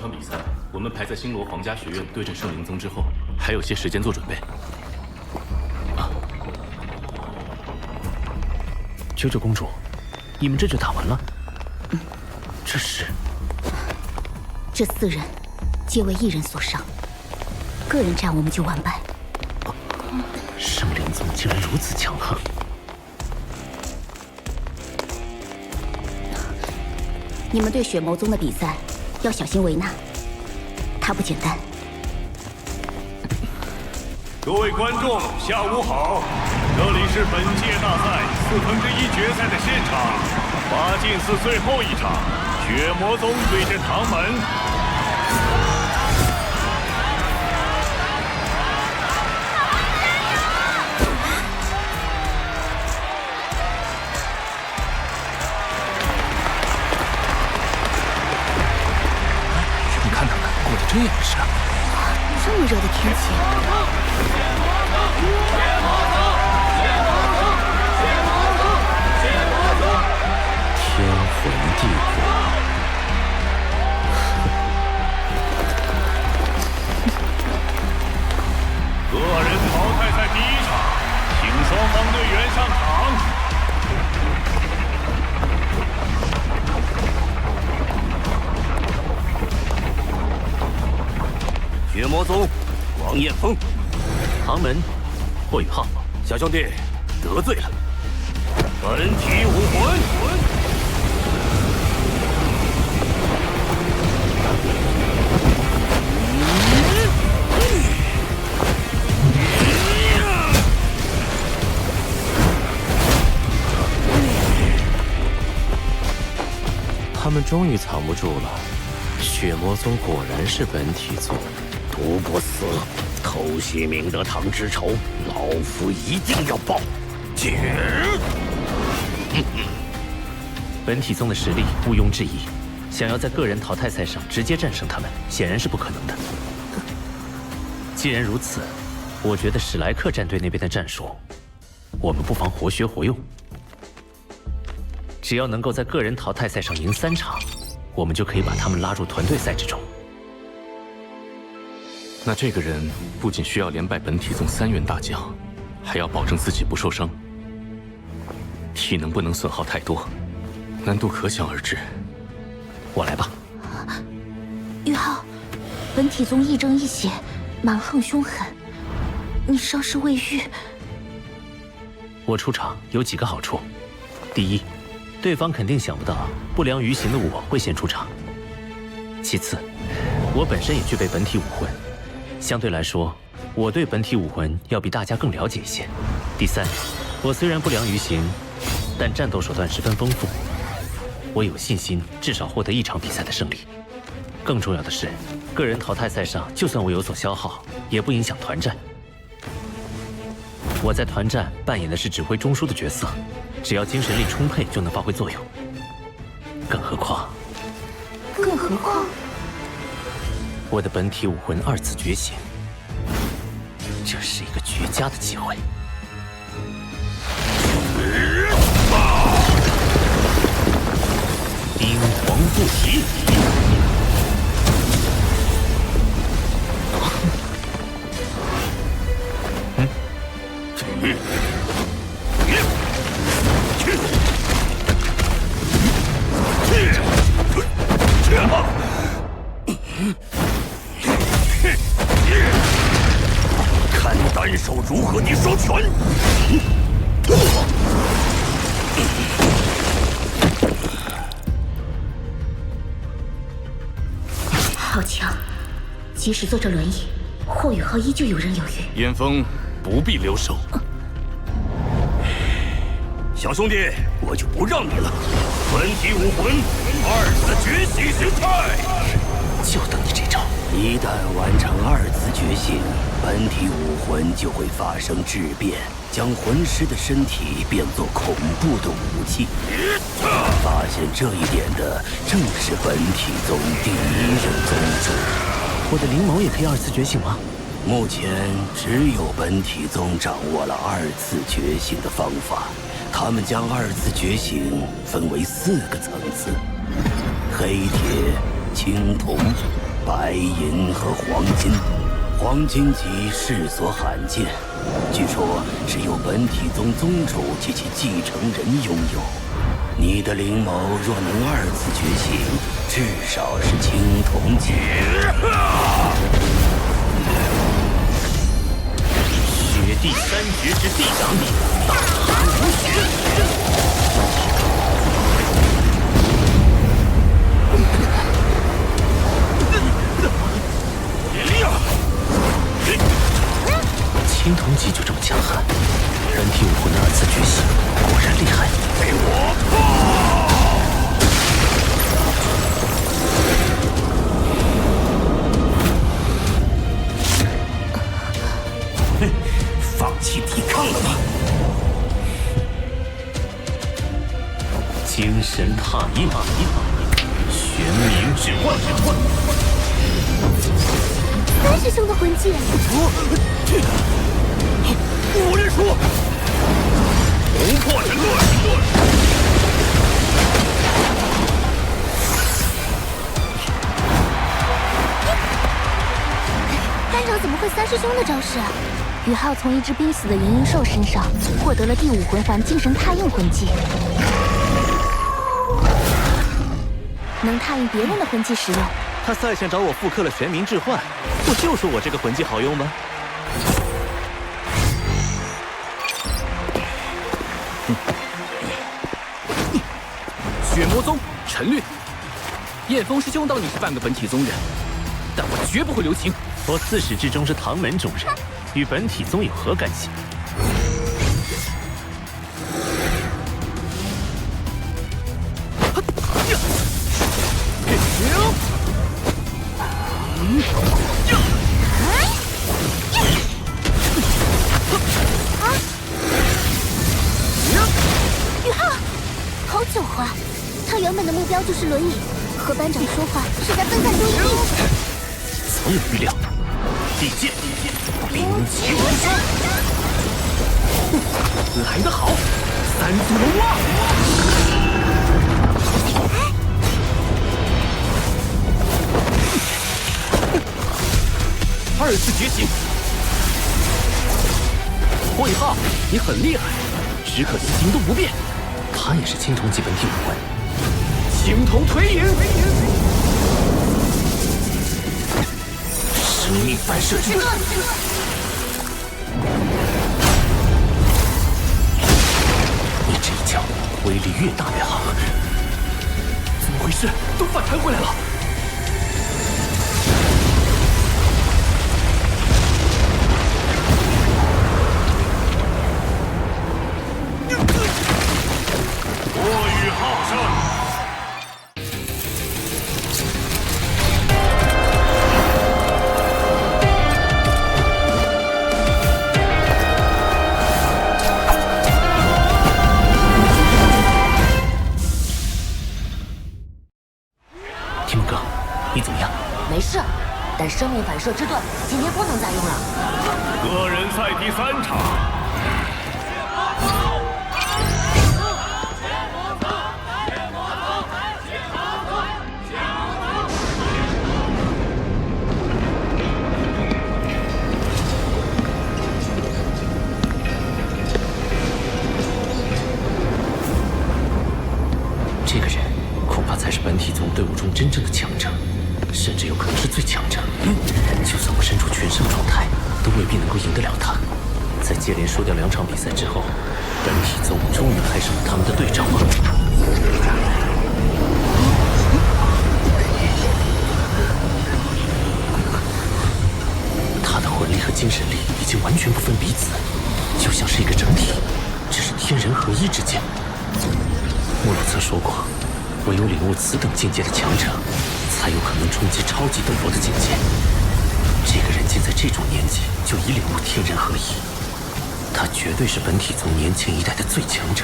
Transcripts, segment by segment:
场比赛，我们排在星罗皇家学院对阵圣灵宗之后，还有些时间做准备。啊，九九公主，你们这就打完了？这是……这4人皆为一人所伤，个人战我们就完败。圣灵宗竟然如此强横！你们对血魔宗的比赛要小心维纳，他不简单。各位观众，下午好！这里是本届大赛1/4决赛的现场，8进4最后一场，血魔宗对阵唐门。你看他们过得真严实啊！这么热的天气。 天魂帝国，个人淘汰赛第1场，请双方队员上场。血魔宗，王艳峰，唐门，霍雨浩，小兄弟得罪了。 本体武魂，他们终于藏不住了。血魔宗果然是本体宗，毒不死，偷袭明德堂之仇，老夫一定要报。本体宗的实力毋庸置疑，想要在个人淘汰赛上直接战胜他们，显然是不可能的。既然如此，我觉得史莱克战队那边的战术，我们不妨活学活用。只要能够在个人淘汰赛上赢3场，我们就可以把他们拉入团队赛之中。那这个人不仅需要连败本体宗3员大将，还要保证自己不受伤，体能不能损耗太多，难度可想而知。我来吧。玉浩，本体宗亦正亦邪，蛮横凶狠，你伤势未愈。我出场有几个好处：第一，对方肯定想不到不良于行的我会先出场；其次，我本身也具备本体武魂，相对来说，我对本体武魂要比大家更了解一些。第三，我虽然不良于行，但战斗手段十分丰富，我有信心至少获得1场比赛的胜利。更重要的是，个人淘汰赛上就算我有所消耗，也不影响团战。我在团战扮演的是指挥中枢的角色，只要精神力充沛就能发挥作用。更何况，我的本体武魂2次觉醒，这是一个绝佳的机会。丁黄不起。看单手如何敌双拳。好强！即使坐着轮椅，霍雨浩依旧游刃有余。燕峰不必留手。小兄弟，我就不让你了。本体武魂2次觉醒形态，就等你这招。一旦完成2次觉醒，本体武魂就会发生质变，将魂师的身体变作恐怖的武器。发现这一点的正是本体宗第1任宗主。我的灵眸也可以2次觉醒吗？目前只有本体宗掌握了2次觉醒的方法。他们将2次觉醒分为4个层次：黑铁、青铜、白银和黄金。黄金级世所罕见，据说只有本体宗宗主及其继承人拥有。你的灵眸若能2次觉醒，至少是青铜级。雪地三绝之地掌，大寒无雪。青铜级就这么强悍，本体武魂的2次觉醒，果然厉害。给我放弃抵抗了吗？精神踏印，玄冥之幻。三师兄的魂技。武人术，红破神盾。班长怎么会三师兄的招式？宇浩从一只濒死的银鹰兽身上获得了第5魂环精神踏印魂技，能踏印别人的魂技使用。他赛线找我复刻了玄冥置换，不就说我这个魂技好用吗？血魔宗陈略，燕峰师兄当你是半个本体宗人，但我绝不会留情。我自始至终是唐门中人，与本体宗有何干系？宇浩，好狡猾！他原本的目标就是轮椅，和班长说话是在分散注意力。早有预料。地剑，兵器无双，来得好！三足龙蛙。2次觉醒，火影浩，你很厉害，只可惜行动不便。他也是青铜级本体武魂。青铜腿影，生命反射之盾。你这一脚威力越大越好。怎么回事？都反弹回来了。过于好胜。天梦哥，你怎么样？没事，但生命反射之盾今天不能再用了。个人赛第3场。这个人恐怕才是本体宗队伍中真正的强者，甚至有可能是最强者。就算我身处全胜状态，都未必能够赢得了他。在接连输掉2场比赛之后，本体宗终于派上了他们的队长吗？他的魂力和精神力已经完全不分彼此，就像是一个整体，只是天人合一之间。莫洛曾说过，唯有领悟此等境界的强者，才有可能冲击超级斗罗的境界。这个人竟在这种年纪就已领悟天人合一，他绝对是本体宗年轻一代的最强者。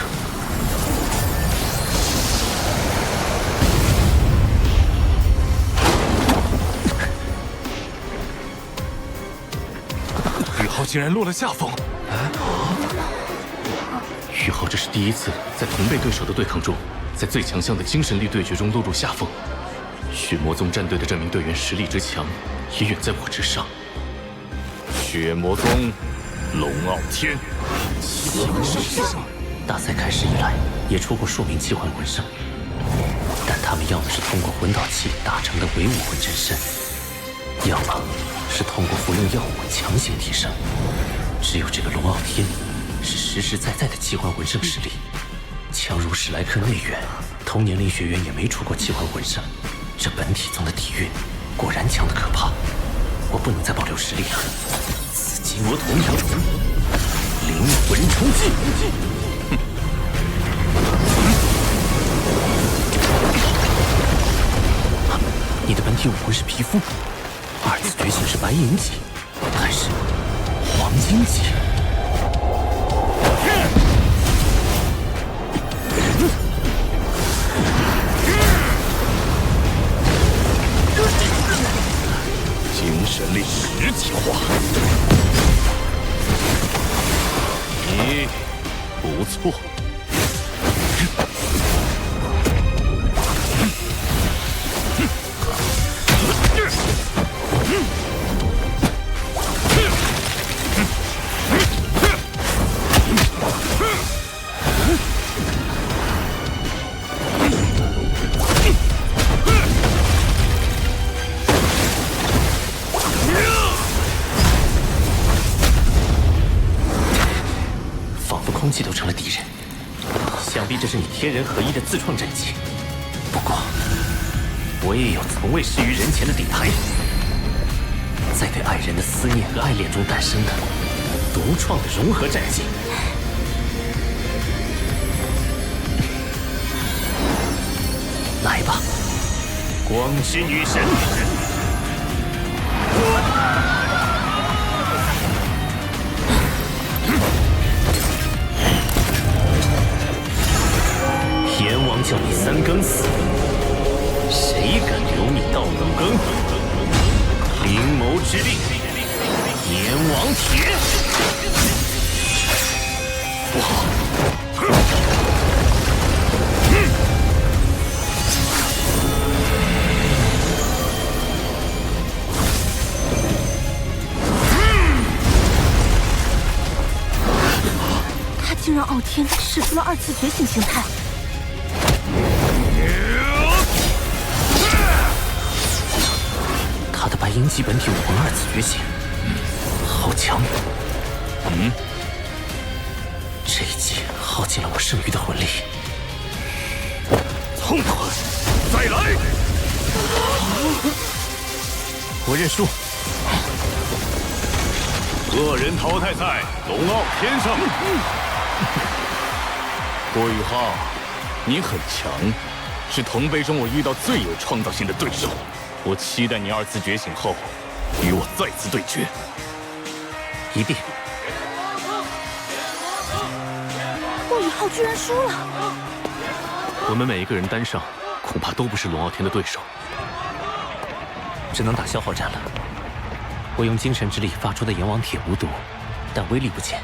宇浩竟然落了下风。宇浩这是第一次在同辈对手的对抗中，在最强项的精神力对决中落入下风。血魔宗战队的这名队员实力之强，也远在我之上。血魔宗，龙傲天。奇幻圣圣，大赛开始以来，也出过数名奇幻魂圣，但他们要么是通过魂导器打成的伪武魂真身，要么是通过服用药物强行提升。只有这个龙傲天，是实实在在的奇幻魂圣实力，强如史莱克内院，同年龄学员也没出过奇幻魂圣。这本体宗的底蕴，果然强得可怕。我不能再保留实力了，此击魔瞳，灵魂冲击！你的本体武魂是皮肤，二次觉醒是白银级，还是黄金级？精神力实体化，你不错。空气都成了敌人，想必这是你天人合一的自创战技。不过，我也有从未失于人前的底牌，在对爱人的思念和爱恋中诞生的独创的融合战技。来吧，光之女神！阎王叫你三更死，谁敢留你到五更？灵眸之力，阎王铁！不好！他竟让傲天使出了二次觉醒形态。他的白银级本体武魂二次觉醒，好强！这一击耗尽了我剩余的魂力。痛快！再来！我认输。个人淘汰赛，龙傲天胜。郭宇浩，你很强，是同辈中我遇到最有创造性的对手。我期待你二次觉醒后与我再次对决。一定。郭宇浩居然输了。我们每一个人单上，恐怕都不是龙傲天的对手。只能打消耗战了。我用精神之力发出的阎王铁无毒，但威力不减。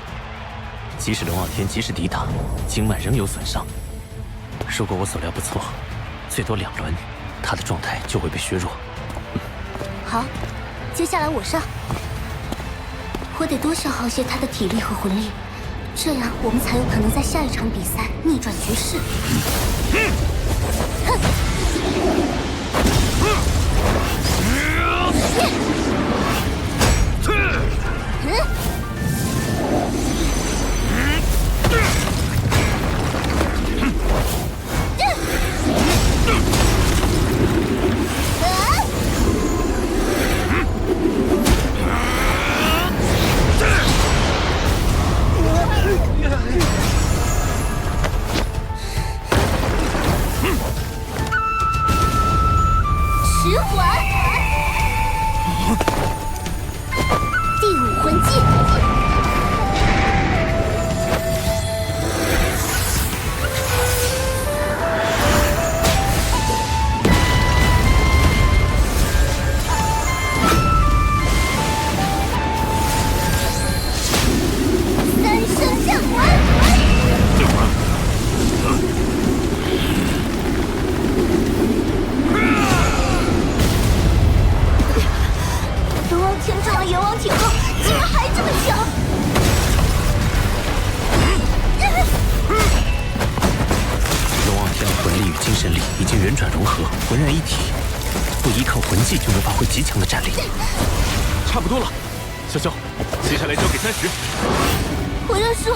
即使龙傲天及时抵挡，经脉仍有损伤。如果我所料不错，最多2轮，他的状态就会被削弱。好，接下来我上。我得多消耗些他的体力和魂力，这样我们才有可能在下一场比赛逆转局势。十环，第五魂技。天之王阎王挺后，竟然还这么强！龙傲天的魂力与精神力已经圆转融合，浑然一体，不依靠魂技就能发挥极强的战力。差不多了，潇潇，接下来交给30。我认输。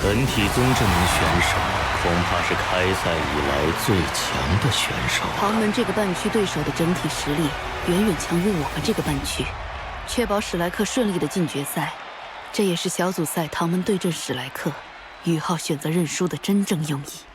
本体宗这名选手，恐怕是开赛以来最强的选手。唐门这个半区对手的整体实力远远强于我们这个半区，确保史莱克顺利的进决赛，这也是小组赛唐门对阵史莱克，宇浩选择认输的真正用意。